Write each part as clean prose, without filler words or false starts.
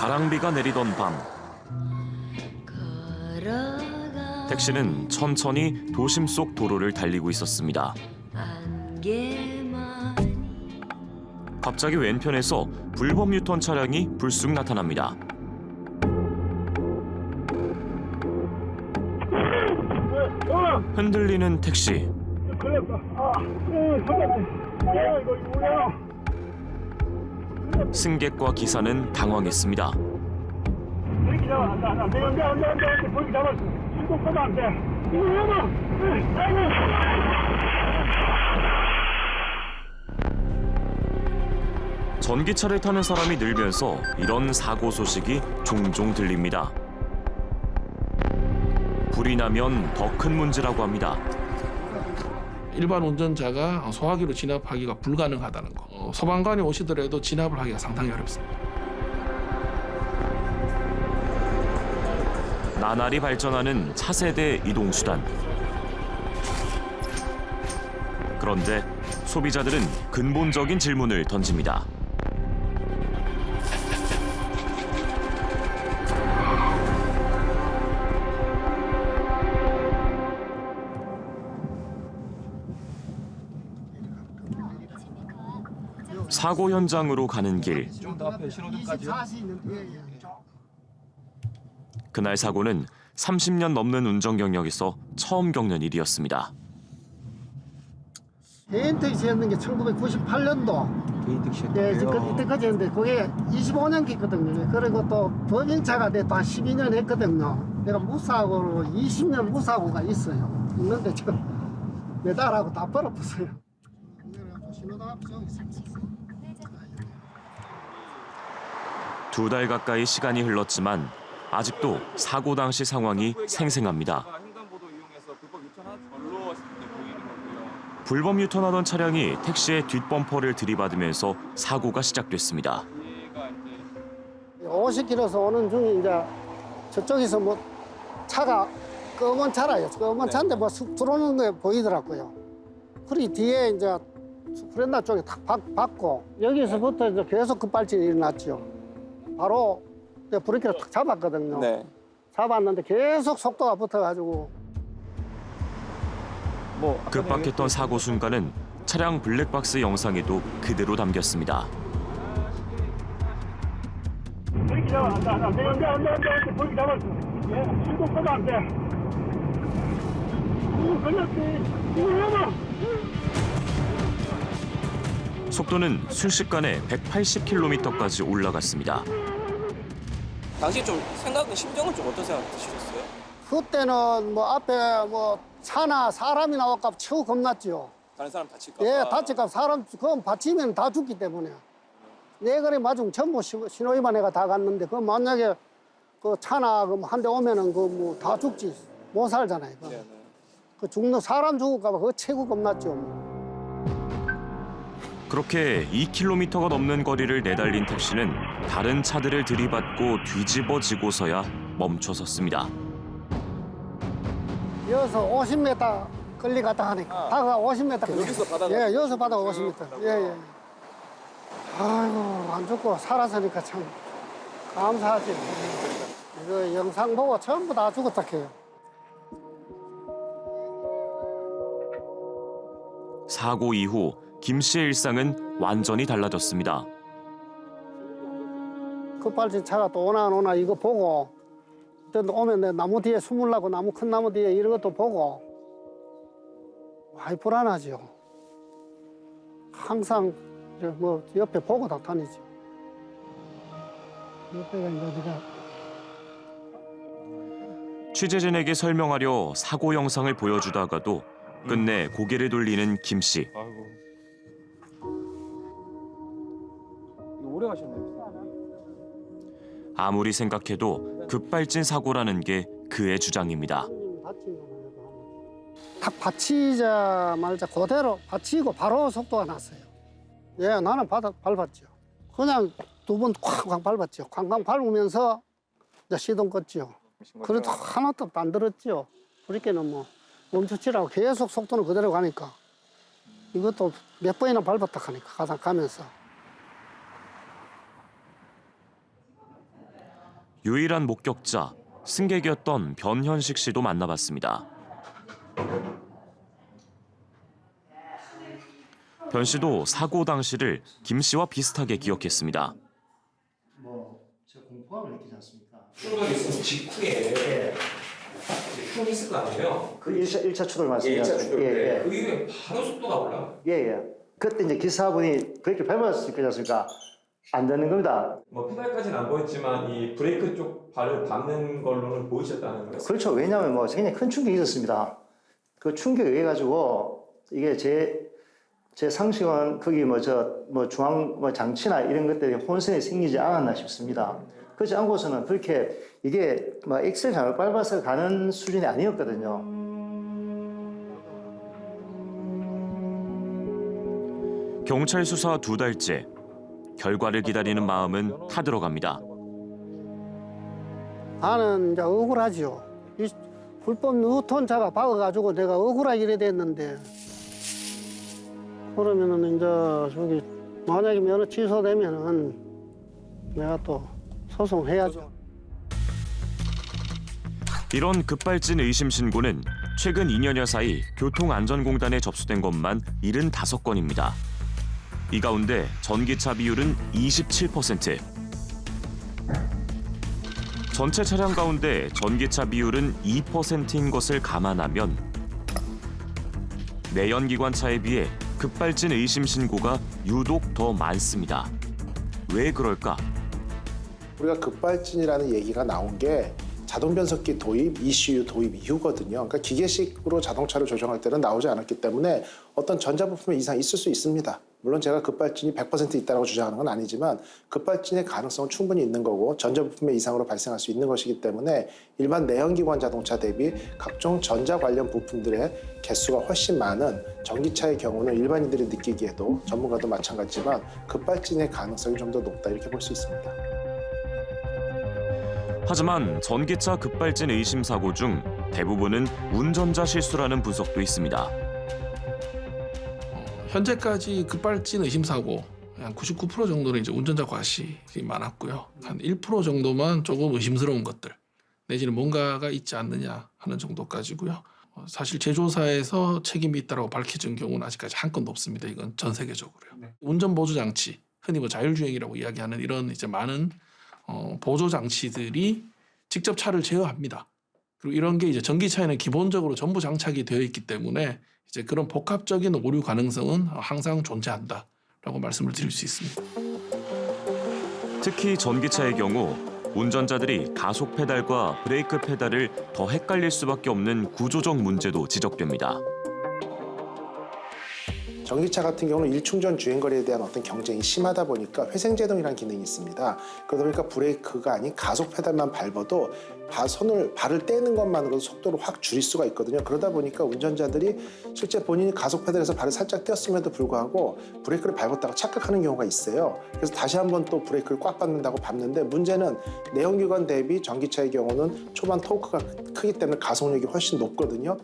가랑비가 내리던 밤, 택시는 천천히 도심 속 도로를 달리고 있었습니다. 갑자기 왼편에서 불법 유턴 차량이 불쑥 나타납니다. 흔들리는 택시. 승객과 기사는 당황했습니다. 전기차를 타는 사람이 늘면서 이런 사고 소식이 종종 들립니다. 불이 나면 더 큰 문제라고 합니다. 일반 운전자가 소화기로 진압하기가 불가능하다는 거. 소방관이 오시더라도 진압을 하기가 상당히 어렵습니다. 나날이 발전하는 차세대 이동수단. 그런데 소비자들은 근본적인 질문을 던집니다. 사고 현장으로 가는 길. 그날 사고는 30년 넘는 운전 경력에서 처음 겪는 일이었습니다. 개인 택시였는 게 1998년도. 개인 택시. 예, 이때까지 했는데 그게 25년 했거든요. 그리고 또 법인차가 돼도 한 12년 했거든요. 내가 무사고로 20년 무사고가 있어요. 있는데 지금 메달하고 다 벌어졌어요. 두 달 가까이 시간이 흘렀지만 아직도 사고 당시 상황이 생생합니다. 불법 유턴하던 차량이 택시의 뒷범퍼를 들이받으면서 사고가 시작됐습니다. 50km에서 오는 중에 이제 저쪽에서 뭐 차가 검은 차라요. 검은 차인데 뭐 쑥 들어오는 게 보이더라고요. 그리 뒤에 이제 브렌다 쪽에 탁 박고 여기서부터 이제 계속 급발진이 일어났죠. 바로 브레이크를 탁 잡았거든요. 네. 잡았는데 계속 속도가 붙어가지고 급박했던 사고 순간은 차량 블랙박스 영상에도 그대로 담겼습니다. 브레이크 잡아, 안 돼. 브레이크 잡았어. 신고서도 안 돼. 걸렸지. 이거 속도는 순식간에 180km까지 올라갔습니다. 당시 좀 생각은 심정은 좀 어떤 생각 드셨어요? 그때는 뭐 앞에 뭐 차나 사람이 나올까 치고 겁났죠. 다른 사람 다칠까? 예, 다칠까 사람 그건 받치면 다 죽기 때문에. 네 거리 맞으면 전부 신호 위반해가 다 갔는데 그 만약에 그 차나 한 대 오면은 그 뭐 다 죽지 못 살잖아요. 네네. 그 죽는 사람 죽을까 봐 그거 최고 겁났죠. 그렇게 2km가 넘는 거리를 내달린 택시는 다른 차들을 들이받고 뒤집어지고서야 멈춰섰습니다. 여기서 50m 걸리 갔다 하니까 다가 50m. 여기서 바다가? 예, 여기서 바다가 50m. 예. 아이고 안 죽고 살았으니까 참 감사하지. 이거 영상 보고 전부 다 죽었다 해요. 사고 이후 김 씨의 일상은 완전히 달라졌습니다. 급발진 차가 또 오나 안 오나 이거 보고 또 오면 내 나무 뒤에 숨으려고 큰 나무 뒤에 이런 것도 보고 많이 불안하죠. 항상 뭐 옆에 보고 다 다니죠. 옆에가 이제 어디가 취재진에게 설명하려 사고 영상을 보여주다가도 끝내 고개를 돌리는 김 씨. 아이고. 이거 오래 가셨네요. 아무리 생각해도 급발진 사고라는 게 그의 주장입니다. 탁 받치자마자 그대로 받치고 바로 속도가 났어요. 예, 나는 밟았죠. 그냥 두 번 쾅쾅 밟았죠. 쾅쾅 밟으면서 이제 시동 껐죠. 그래도 하나도 안 들었죠. 브레이크는 뭐 멈추치라고 계속 속도는 그대로 가니까 이것도 몇 번이나 밟았다 하니까 가면서. 유일한 목격자 승객이었던 변현식 씨도 만나봤습니다. 변 씨도 사고 당시를 김 씨와 비슷하게 기억했습니다. 제가 공포감을 느끼지 않습니까? 충돌이 있으면 직후에 흉이 있을 거 아니에요? 그 1차 추돌 예, 말씀이죠. 1차 충돌 때. 예, 그 이후에 바로 속도가 올라. 예. 그때 이제 기사분이 브레이크를 밟았을 거지 않습니까? 안 되는 겁니다. 뭐 페달까지는 안 보였지만 이 브레이크 쪽 발을 밟는 걸로는 보이셨다는 거예요. 그렇죠. 왜냐하면 뭐 굉장히 큰 충격이 있었습니다. 그 충격에 의해 가지고 이게 제 상식은 거기 중앙 장치나 이런 것들이 혼선이 생기지 않았나 싶습니다. 그렇지 않고서는 그렇게 이게 막 엑셀 잘못 밟아서 가는 수준이 아니었거든요. 경찰 수사 2달째. 결과를 기다리는 마음은 타들어갑니다. 나는 이제 억울하지요. 이 불법 유턴자가 박아가지고 내가 억울하게 이래 됐는데 그러면은 이제 저기 만약에 면허 취소되면은 내가 또 소송해야죠. 이런 급발진 의심 신고는 최근 2년여 사이 교통안전공단에 접수된 것만 75건입니다. 이 가운데 전기차 비율은 27%. 전체 차량 가운데 전기차 비율은 2%인 것을 감안하면 내연기관차에 비해 급발진 의심 신고가 유독 더 많습니다. 왜 그럴까? 우리가 급발진이라는 얘기가 나온 게 자동 변속기 도입, ECU 도입 이후거든요. 그러니까 기계식으로 자동차를 조정할 때는 나오지 않았기 때문에 어떤 전자부품에 이상이 있을 수 있습니다. 물론 제가 급발진이 100% 있다고 주장하는 건 아니지만 급발진의 가능성은 충분히 있는 거고 전자부품의 이상으로 발생할 수 있는 것이기 때문에 일반 내연기관 자동차 대비 각종 전자 관련 부품들의 개수가 훨씬 많은 전기차의 경우는 일반인들이 느끼기에도 전문가도 마찬가지지만 급발진의 가능성이 좀 더 높다 이렇게 볼 수 있습니다. 하지만 전기차 급발진 의심 사고 중 대부분은 운전자 실수라는 분석도 있습니다. 현재까지 급발진 의심 사고 한 99% 정도는 이제 운전자 과실이 많았고요. 한 1% 정도만 조금 의심스러운 것들 내지는 뭔가가 있지 않느냐 하는 정도까지고요. 사실 제조사에서 책임이 있다고 밝혀진 경우는 아직까지 한 건도 없습니다. 이건 전 세계적으로요. 네. 운전 보조 장치, 흔히 뭐 자율주행이라고 이야기하는 이런 이제 많은 보조 장치들이 직접 차를 제어합니다. 그리고 이런 게 이제 전기차에는 기본적으로 전부 장착이 되어 있기 때문에 이제 그런 복합적인 오류 가능성은 항상 존재한다라고 말씀을 드릴 수 있습니다. 특히 전기차의 경우 운전자들이 가속 페달과 브레이크 페달을 더 헷갈릴 수밖에 없는 구조적 문제도 지적됩니다. 전기차 같은 경우는 일충전 주행거리에 대한 어떤 경쟁이 심하다 보니까 회생제동이라는 기능이 있습니다. 그러다 보니까 브레이크가 아닌 가속 페달만 밟아도 발을 떼는 것만으로도 속도를 확 줄일 수가 있거든요. 그러다 보니까 운전자들이 실제 본인이 가속 페달에서 발을 살짝 떼었음에도 불구하고 브레이크를 밟았다고 착각하는 경우가 있어요. 그래서 다시 한번 또 브레이크를 꽉 밟는다고 밟는데 문제는 내연기관 대비 전기차의 경우는 초반 토크가 크기 때문에 가속력이 훨씬 높거든요.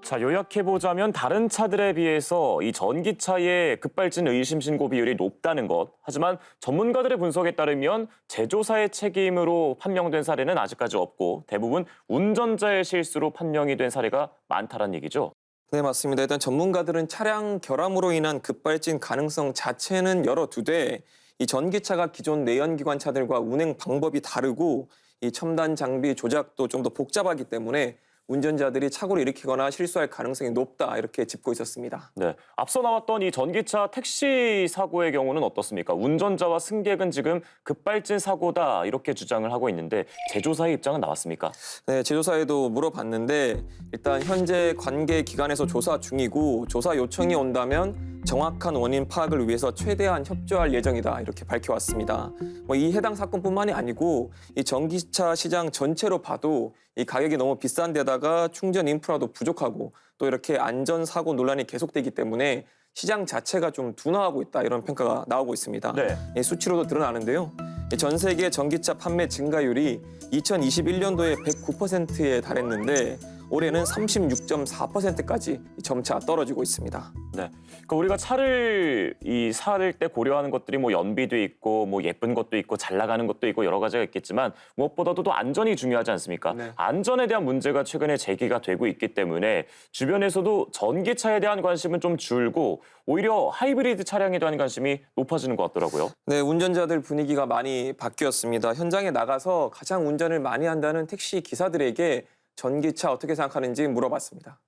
자, 요약해보자면 다른 차들에 비해서 이 전기차의 급발진 의심 신고 비율이 높다는 것. 하지만 전문가들의 분석에 따르면 제조사의 책임으로 판명된 사례는 아직까지 없고 대부분 운전자의 실수로 판명이 된 사례가 많다는 얘기죠. 네, 맞습니다. 일단 전문가들은 차량 결함으로 인한 급발진 가능성 자체는 열어두되 이 전기차가 기존 내연기관 차들과 운행 방법이 다르고 이 첨단 장비 조작도 좀 더 복잡하기 때문에 운전자들이 착오를 일으키거나 실수할 가능성이 높다 이렇게 짚고 있었습니다. 네, 앞서 나왔던 이 전기차 택시 사고의 경우는 어떻습니까? 운전자와 승객은 지금 급발진 사고다 이렇게 주장을 하고 있는데 제조사의 입장은 나왔습니까? 네, 제조사에도 물어봤는데 일단 현재 관계 기관에서 조사 중이고 조사 요청이 온다면 정확한 원인 파악을 위해서 최대한 협조할 예정이다 이렇게 밝혀왔습니다. 이 해당 사건뿐만이 아니고 이 전기차 시장 전체로 봐도 이 가격이 너무 비싼 데다가 충전 인프라도 부족하고 또 이렇게 안전사고 논란이 계속되기 때문에 시장 자체가 좀 둔화하고 있다 이런 평가가 나오고 있습니다. 네. 수치로도 드러나는데요. 전 세계 전기차 판매 증가율이 2021년도에 109%에 달했는데 올해는 36.4%까지 점차 떨어지고 있습니다. 네. 그러니까 우리가 차를 살 때 고려하는 것들이 뭐 연비도 있고 뭐 예쁜 것도 있고 잘 나가는 것도 있고 여러 가지가 있겠지만 무엇보다도 또 안전이 중요하지 않습니까? 네. 안전에 대한 문제가 최근에 제기가 되고 있기 때문에 주변에서도 전기차에 대한 관심은 좀 줄고 오히려 하이브리드 차량에 대한 관심이 높아지는 것 같더라고요. 네, 운전자들 분위기가 많이 바뀌었습니다. 현장에 나가서 가장 운전을 많이 한다는 택시 기사들에게 전기차 어떻게 생각하는지 물어봤습니다.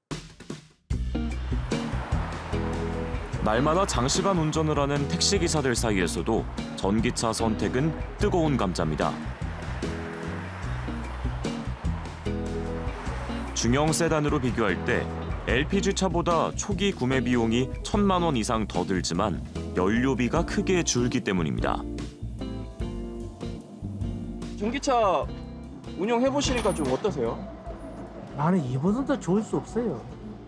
날마다 장시간 운전을 하는 택시기사들 사이에서도 전기차 선택은 뜨거운 감자입니다. 중형 세단으로 비교할 때 LPG차보다 초기 구매 비용이 1,000만 원 이상 더 들지만 연료비가 크게 줄기 때문입니다. 전기차 운영해보시니까 좀 어떠세요? 나는 이보다 더 좋을 수 없어요.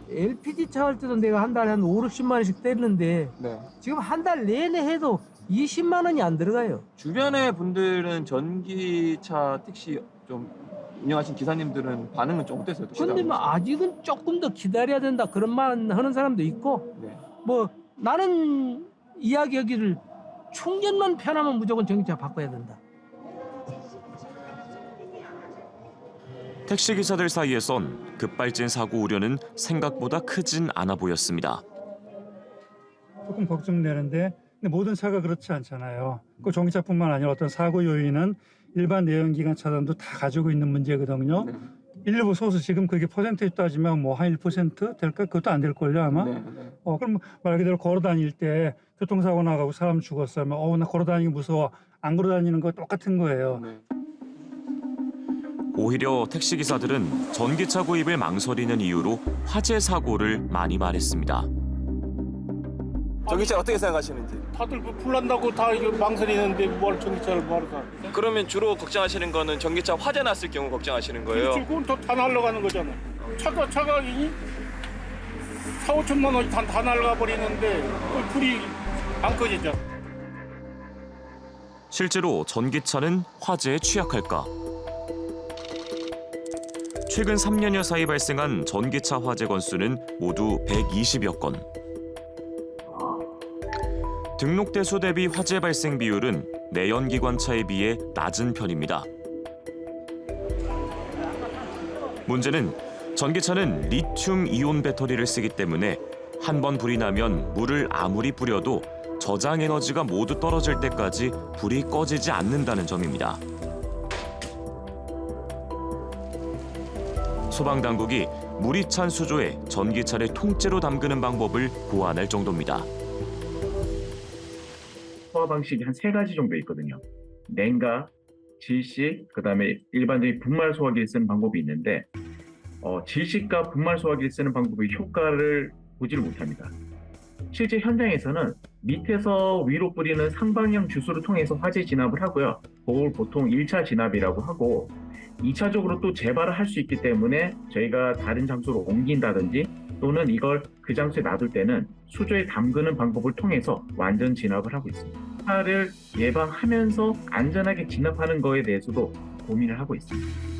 LPG 차 할 때도 내가 한 달에 한 5, 60만 원씩 때리는데 네. 지금 한 달 내내 해도 20만 원이 안 들어가요. 주변의 분들은 전기차 택시 좀 운영하신 기사님들은 반응은 좀 어땠어요? 근데 뭐 아직은 조금 더 기다려야 된다 그런 말 하는 사람도 있고 네. 뭐 나는 이야기하기를 충전만 편하면 무조건 전기차 바꿔야 된다. 택시기사들 사이에선 급발진 사고 우려는 생각보다 크진 않아 보였습니다. 조금 걱정되는데 근데 모든 차가 그렇지 않잖아요. 그 전기차뿐만 아니라 어떤 사고 요인은 일반 내연기관 차량도 다 가지고 있는 문제거든요. 네. 일부 소수 지금 그게 퍼센테이지 따지면 뭐 한 1% 될까? 그것도 안 될걸요 아마. 네. 그럼 말 그대로 걸어 다닐 때 교통사고 나가고 사람 죽었어요. 나 걸어 다니기 무서워. 안 걸어 다니는 거 똑같은 거예요. 네. 오히려 택시기사들은 전기차 구입을 망설이는 이유로 화재 사고를 많이 말했습니다. 전기차 어떻게 생각하시는지? 다들 불 난다고 다 이거 망설이는데 뭘 전기차를 뭐하러 사? 그러면 주로 걱정하시는 거는 전기차 화재 났을 경우 걱정하시는 거예요? 그건 다 날아가는 거잖아. 차가 4, 5천만 원이 다 날아가 버리는데 그 불이 안 꺼지죠. 실제로 전기차는 화재에 취약할까? 최근 3년여 사이 발생한 전기차 화재 건수는 모두 120여 건. 등록 대수 대비 화재 발생 비율은 내연기관차에 비해 낮은 편입니다. 문제는 전기차는 리튬 이온 배터리를 쓰기 때문에 한 번 불이 나면 물을 아무리 뿌려도 저장 에너지가 모두 떨어질 때까지 불이 꺼지지 않는다는 점입니다. 소방당국이 물이 찬 수조에 전기차를 통째로 담그는 방법을 고안할 정도입니다. 소화 방식이 한 3가지 정도 있거든요. 냉각, 질식, 그다음에 일반적인 분말 소화기를 쓰는 방법이 있는데 질식과 분말 소화기를 쓰는 방법의 효과를 보지를 못합니다. 실제 현장에서는 밑에서 위로 뿌리는 상방향 주스를 통해서 화재 진압을 하고요. 그걸 보통 1차 진압이라고 하고 2차적으로 또 재발을 할 수 있기 때문에 저희가 다른 장소로 옮긴다든지 또는 이걸 그 장소에 놔둘 때는 수조에 담그는 방법을 통해서 완전 진압을 하고 있습니다. 화를 예방하면서 안전하게 진압하는 거에 대해서도 고민을 하고 있습니다.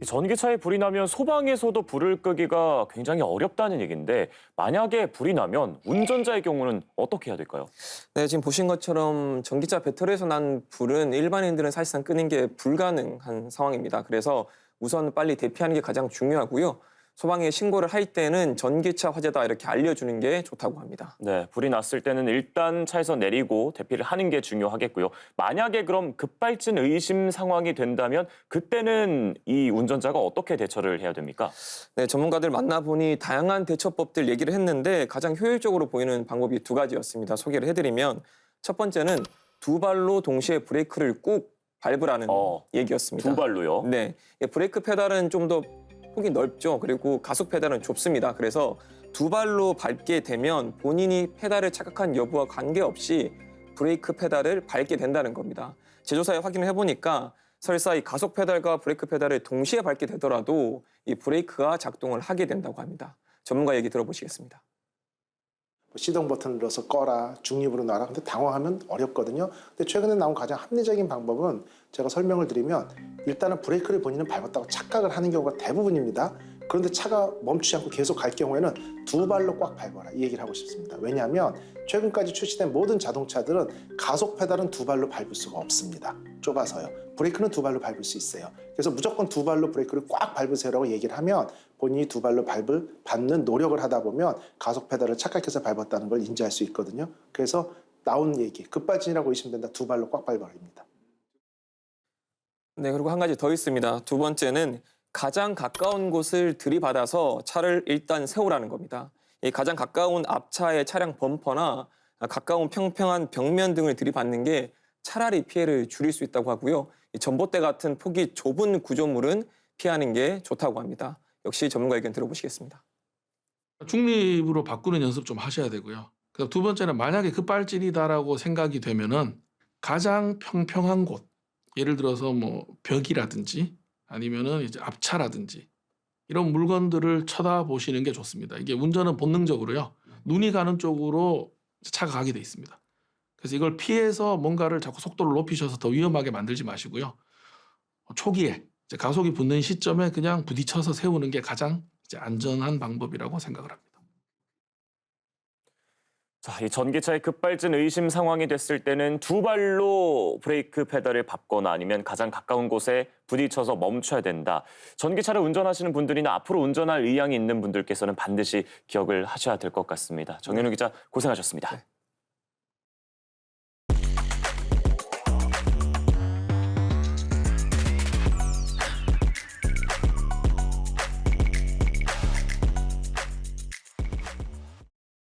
전기차에 불이 나면 소방에서도 불을 끄기가 굉장히 어렵다는 얘기인데 만약에 불이 나면 운전자의 경우는 어떻게 해야 될까요? 네, 지금 보신 것처럼 전기차 배터리에서 난 불은 일반인들은 사실상 끄는 게 불가능한 상황입니다. 그래서 우선 빨리 대피하는 게 가장 중요하고요. 소방에 신고를 할 때는 전기차 화재다 이렇게 알려주는 게 좋다고 합니다. 네, 불이 났을 때는 일단 차에서 내리고 대피를 하는 게 중요하겠고요. 만약에 그럼 급발진 의심 상황이 된다면 그때는 이 운전자가 어떻게 대처를 해야 됩니까? 네, 전문가들 만나보니 다양한 대처법들 얘기를 했는데 가장 효율적으로 보이는 방법이 2가지였습니다. 소개를 해드리면 첫 번째는 2발로 동시에 브레이크를 꾹 밟으라는 얘기였습니다. 2발로요? 네, 브레이크 페달은 좀 더 폭이 넓죠. 그리고 가속 페달은 좁습니다. 그래서 2발로 밟게 되면 본인이 페달을 착각한 여부와 관계없이 브레이크 페달을 밟게 된다는 겁니다. 제조사에 확인을 해보니까 설사 이 가속 페달과 브레이크 페달을 동시에 밟게 되더라도 이 브레이크가 작동을 하게 된다고 합니다. 전문가 얘기 들어보시겠습니다. 시동 버튼을 눌러서 꺼라, 중립으로 놔라. 근데 당황하면 어렵거든요. 근데 최근에 나온 가장 합리적인 방법은 제가 설명을 드리면 일단은 브레이크를 본인은 밟았다고 착각을 하는 경우가 대부분입니다. 그런데 차가 멈추지 않고 계속 갈 경우에는 두 발로 꽉 밟아라 이 얘기를 하고 싶습니다. 왜냐하면 최근까지 출시된 모든 자동차들은 가속 페달은 두 발로 밟을 수가 없습니다. 좁아서요. 브레이크는 두 발로 밟을 수 있어요. 그래서 무조건 두 발로 브레이크를 꽉 밟으세요라고 얘기를 하면 본인이 두 발로 밟는 노력을 하다 보면 가속 페달을 착각해서 밟았다는 걸 인지할 수 있거든요. 그래서 나온 얘기, 급발진이라고 의심된다. 두 발로 꽉 밟아라입니다. 네, 그리고 한 가지 더 있습니다. 두 번째는 가장 가까운 곳을 들이받아서 차를 일단 세우라는 겁니다. 이 가장 가까운 앞차의 차량 범퍼나 가까운 평평한 벽면 등을 들이받는 게 차라리 피해를 줄일 수 있다고 하고요. 이 전봇대 같은 폭이 좁은 구조물은 피하는 게 좋다고 합니다. 역시 전문가 의견 들어보시겠습니다. 중립으로 바꾸는 연습 좀 하셔야 되고요. 그다음 두 번째는 만약에 급발진이다라고 생각이 되면은 가장 평평한 곳, 예를 들어서 뭐 벽이라든지 아니면은 이제 앞차라든지 이런 물건들을 쳐다보시는 게 좋습니다. 이게 운전은 본능적으로요. 눈이 가는 쪽으로 차가 가게 돼 있습니다. 그래서 이걸 피해서 뭔가를 자꾸 속도를 높이셔서 더 위험하게 만들지 마시고요. 초기에 이제 가속이 붙는 시점에 그냥 부딪혀서 세우는 게 가장 이제 안전한 방법이라고 생각을 합니다. 자, 이 전기차의 급발진 의심 상황이 됐을 때는 두 발로 브레이크 페달을 밟거나 아니면 가장 가까운 곳에 부딪혀서 멈춰야 된다. 전기차를 운전하시는 분들이나 앞으로 운전할 의향이 있는 분들께서는 반드시 기억을 하셔야 될 것 같습니다. 정현우 기자 고생하셨습니다. 네.